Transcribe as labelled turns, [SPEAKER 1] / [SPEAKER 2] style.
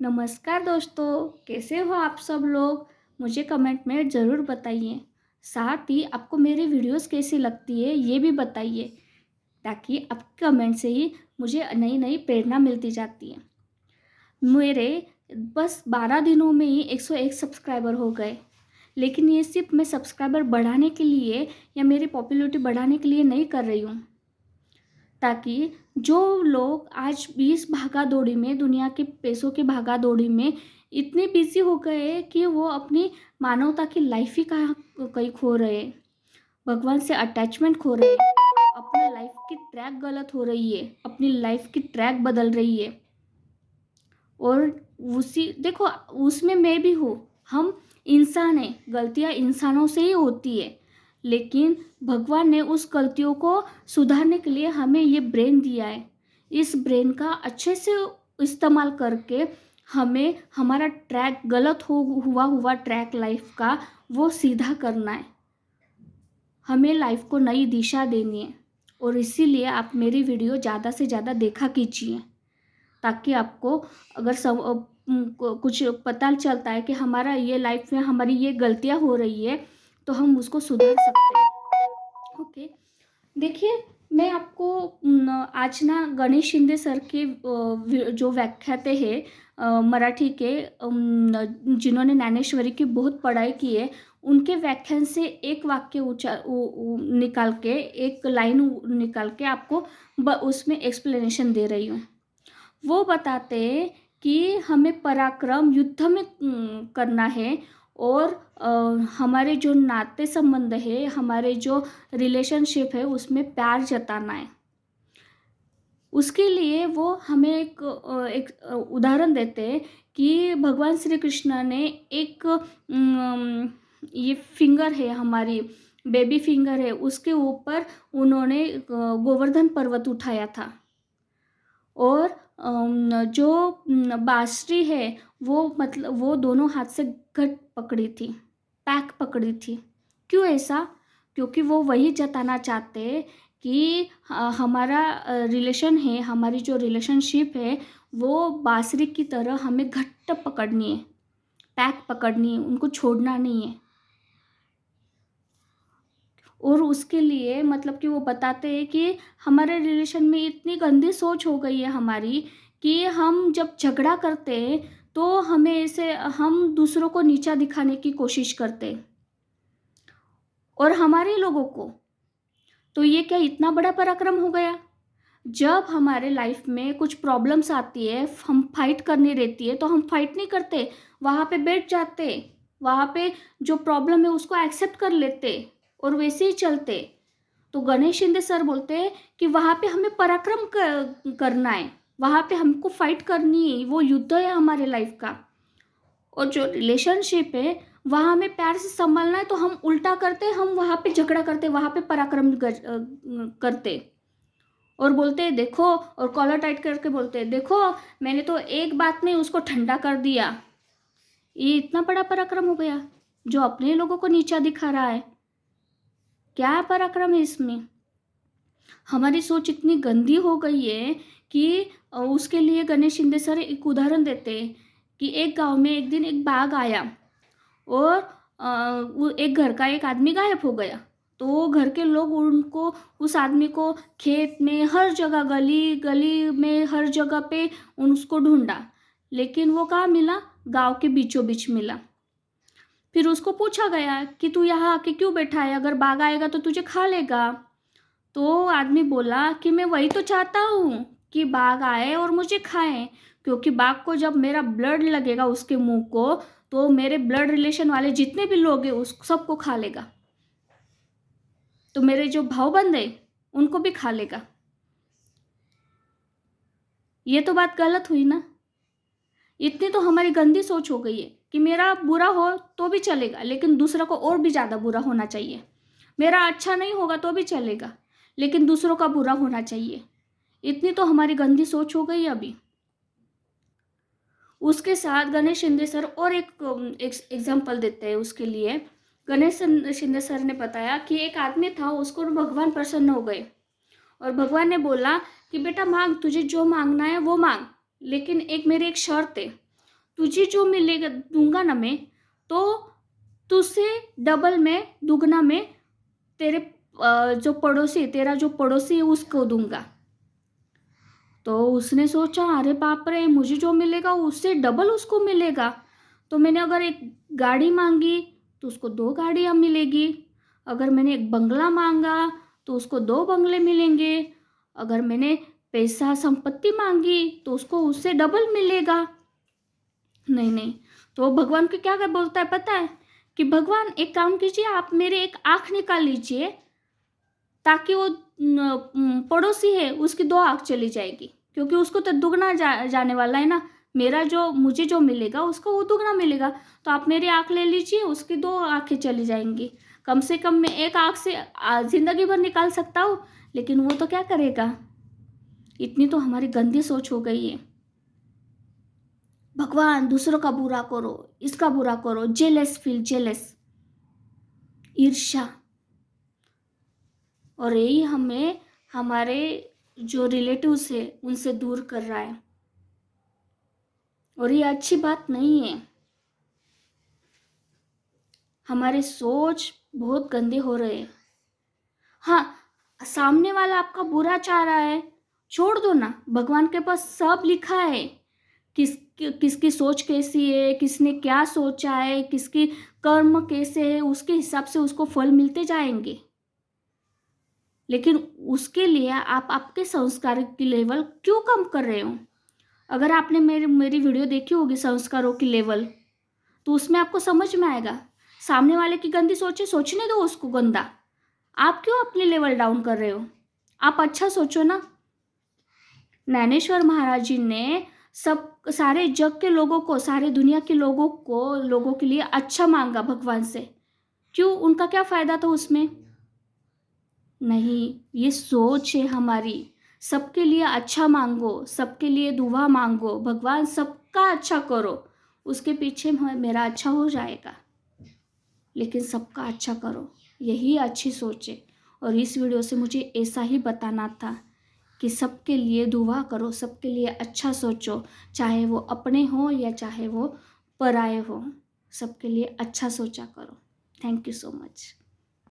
[SPEAKER 1] नमस्कार दोस्तों, कैसे हो आप सब लोग? मुझे कमेंट में ज़रूर बताइए। साथ ही आपको मेरी वीडियोस कैसी लगती है ये भी बताइए, ताकि आपके कमेंट से ही मुझे नई नई प्रेरणा मिलती जाती है। मेरे बस 12 दिनों में ही 101 सब्सक्राइबर हो गए, लेकिन ये सिर्फ मैं सब्सक्राइबर बढ़ाने के लिए या मेरी पॉपुलैरिटी बढ़ाने के लिए नहीं कर रही हूँ। ताकि जो लोग आज इस भागा-दौड़ी में, दुनिया के पैसों की भागा-दौड़ी में इतने बिज़ी हो गए कि वो अपनी मानवता की लाइफ़ ही कहाँ कहीं खो रहे हैं। भगवान से अटैचमेंट खो रहे हैं। अपनी लाइफ़ की ट्रैक गलत हो रही है, अपनी लाइफ़ की ट्रैक बदल रही है। और उसी देखो, उसमें मैं भी हूँ। हम इंसान हैं, गलतियाँ इंसानों से ही होती है। लेकिन भगवान ने उस गलतियों को सुधारने के लिए हमें ये ब्रेन दिया है। इस ब्रेन का अच्छे से इस्तेमाल करके हमें हमारा ट्रैक गलत हो हुआ हुआ ट्रैक लाइफ का वो सीधा करना है। हमें लाइफ को नई दिशा देनी है। और इसीलिए आप मेरी वीडियो ज़्यादा से ज़्यादा देखा कीजिए, ताकि आपको अगर कुछ पता चलता है कि हमारा ये लाइफ में हमारी ये गलतियाँ हो रही है, तो हम उसको सुधार सकते हैं। ओके, देखिए, मैं आपको आज ना गणेश शिंदे सर के जो व्याख्याते हैं मराठी के, जिन्होंने ज्ञानेश्वरी की बहुत पढ़ाई की है, उनके व्याख्यान से एक वाक्य निकाल के, एक लाइन निकाल के आपको उसमें एक्सप्लेनेशन दे रही हूँ। वो बताते हैं कि हमें पराक्रम युद्ध में करना है। और हमारे जो नाते संबंध है, हमारे जो रिलेशनशिप है, उसमें प्यार जताना है। उसके लिए वो हमें एक उदाहरण देते हैं कि भगवान श्री कृष्ण ने एक ये फिंगर है, हमारी बेबी फिंगर है, उसके ऊपर उन्होंने गोवर्धन पर्वत उठाया था। और जो बांसुरी है, वो मतलब वो दोनों हाथ से घट पकड़ी थी, पैक पकड़ी थी। क्यों ऐसा? क्योंकि वो वही जताना चाहते कि हमारा रिलेशन है, हमारी जो रिलेशनशिप है, वो बांसुरी की तरह हमें घट्ट पकड़नी है, पैक पकड़नी है, उनको छोड़ना नहीं है। और उसके लिए मतलब कि वो बताते हैं कि हमारे रिलेशन में इतनी गंदी सोच हो गई है हमारी, कि हम जब झगड़ा करते हैं तो हमें ऐसे हम दूसरों को नीचा दिखाने की कोशिश करते हैं, और हमारे लोगों को। तो ये क्या इतना बड़ा पराक्रम हो गया? जब हमारे लाइफ में कुछ प्रॉब्लम्स आती है, हम फाइट करनी रहती है, तो हम फाइट नहीं करते, वहाँ पे बैठ जाते, वहाँ पे जो प्रॉब्लम है उसको एक्सेप्ट कर लेते और वैसे ही चलते। तो गणेश शिंदे सर बोलते हैं कि वहाँ पे हमें पराक्रम करना है, वहाँ पे हमको फाइट करनी है, वो युद्ध है हमारे लाइफ का। और जो रिलेशनशिप है, वहाँ हमें प्यार से संभालना है, तो हम उल्टा करते, हम वहाँ पे झगड़ा करते, वहाँ पे पराक्रम करते। और बोलते हैं देखो, और कॉलर टाइट करके बोलते हैं देखो, मैंने तो एक बात में उसको ठंडा कर दिया। ये इतना बड़ा पराक्रम हो गया, जो अपने लोगों को नीचा दिखा रहा है। क्या पराक्रम है इसमें? हमारी सोच इतनी गंदी हो गई है कि उसके लिए गणेश शिंदे सर एक उदाहरण देते हैं कि एक गांव में एक दिन एक बाघ आया, और वो एक घर का एक आदमी गायब हो गया। तो वो घर के लोग उनको, उस आदमी को खेत में, हर जगह, गली गली में, हर जगह पे उसको ढूंढा, लेकिन वो कहाँ मिला? गांव के बीचों बीच मिला। फिर उसको पूछा गया कि तू यहाँ आके क्यों बैठा है, अगर बाघ आएगा तो तुझे खा लेगा। तो आदमी बोला कि मैं वही तो चाहता हूँ कि बाघ आए और मुझे खाए, क्योंकि बाघ को जब मेरा ब्लड लगेगा उसके मुंह को, तो मेरे ब्लड रिलेशन वाले जितने भी लोग हैं उस सबको खा लेगा, तो मेरे जो भावबंद है उनको भी खा लेगा। ये तो बात गलत हुई ना। इतनी तो हमारी गंदी सोच हो गई है कि मेरा बुरा हो तो भी चलेगा, लेकिन दूसरा को और भी ज़्यादा बुरा होना चाहिए। मेरा अच्छा नहीं होगा तो भी चलेगा, लेकिन दूसरों का बुरा होना चाहिए। इतनी तो हमारी गंदी सोच हो गई अभी। उसके साथ गणेश शिंदे सर और एक एग्जाम्पल देते हैं उसके लिए। गणेश शिंदे सर ने बताया कि एक आदमी था, उसको भगवान प्रसन्न हो गए, और भगवान ने बोला कि बेटा मांग, तुझे जो मांगना है वो मांग, लेकिन एक मेरी एक शर्त है। तुझे जो मिलेगा दूंगा ना मैं, तो तुझसे डबल में, दुगना में तेरे तेरा जो पड़ोसी है उसको दूंगा। तो उसने सोचा, अरे बाप रे, मुझे जो मिलेगा उससे डबल उसको मिलेगा। तो मैंने अगर एक गाड़ी मांगी तो उसको 2 गाड़ियाँ मिलेगी। अगर मैंने एक बंगला मांगा तो उसको 2 बंगले मिलेंगे। अगर मैंने पैसा संपत्ति मांगी तो उसको उससे डबल मिलेगा। नहीं नहीं, तो भगवान को क्या कर बोलता है पता है, कि भगवान एक काम कीजिए, आप मेरे एक आँख निकाल लीजिए, ताकि वो पड़ोसी है उसकी 2 आँख चली जाएगी, क्योंकि उसको तो दुगना जाने वाला है ना। मेरा जो मुझे जो मिलेगा उसको वो दुगना मिलेगा। तो आप मेरी आँख ले लीजिए, उसकी 2 आँखें चली जाएंगी। कम से कम मैं एक आँख से जिंदगी भर निकाल सकता हूँ, लेकिन वो तो क्या करेगा। इतनी तो हमारी गंदी सोच हो गई है। भगवान दूसरों का बुरा करो, इसका बुरा करो, जेलस फील, जेलस, ईर्ष्या। और यही हमें हमारे जो रिलेटिव्स है उनसे दूर कर रहा है, और ये अच्छी बात नहीं है। हमारे सोच बहुत गंदे हो रहे हैं। हाँ, सामने वाला आपका बुरा चाह रहा है, छोड़ दो ना, भगवान के पास सब लिखा है। किसकी सोच कैसी है, किसने क्या सोचा है, किसकी कर्म कैसे है, उसके हिसाब से उसको फल मिलते जाएंगे। लेकिन उसके लिए आप आपके संस्कार की लेवल क्यों कम कर रहे हो। अगर आपने मेरी वीडियो देखी होगी संस्कारों की लेवल, तो उसमें आपको समझ में आएगा। सामने वाले की गंदी सोचे, सोचने दो उसको गंदा, आप क्यों अपनी लेवल डाउन कर रहे हो। आप अच्छा सोचो ना। ज्ञानेश्वर महाराज जी ने सारे जग के लोगों को, सारे दुनिया के लोगों के लिए अच्छा मांगा भगवान से। क्यों, उनका क्या फायदा था उसमें। नहीं, ये सोच है हमारी। सबके लिए अच्छा मांगो, सबके लिए दुआ मांगो, भगवान सबका अच्छा करो, उसके पीछे मेरा अच्छा हो जाएगा। लेकिन सबका अच्छा करो, यही अच्छी सोच है। और इस वीडियो से मुझे ऐसा ही बताना था कि सबके लिए दुआ करो, सबके लिए अच्छा सोचो, चाहे वो अपने हो या चाहे वो पराए हो, सबके लिए अच्छा सोचा करो। Thank you so much.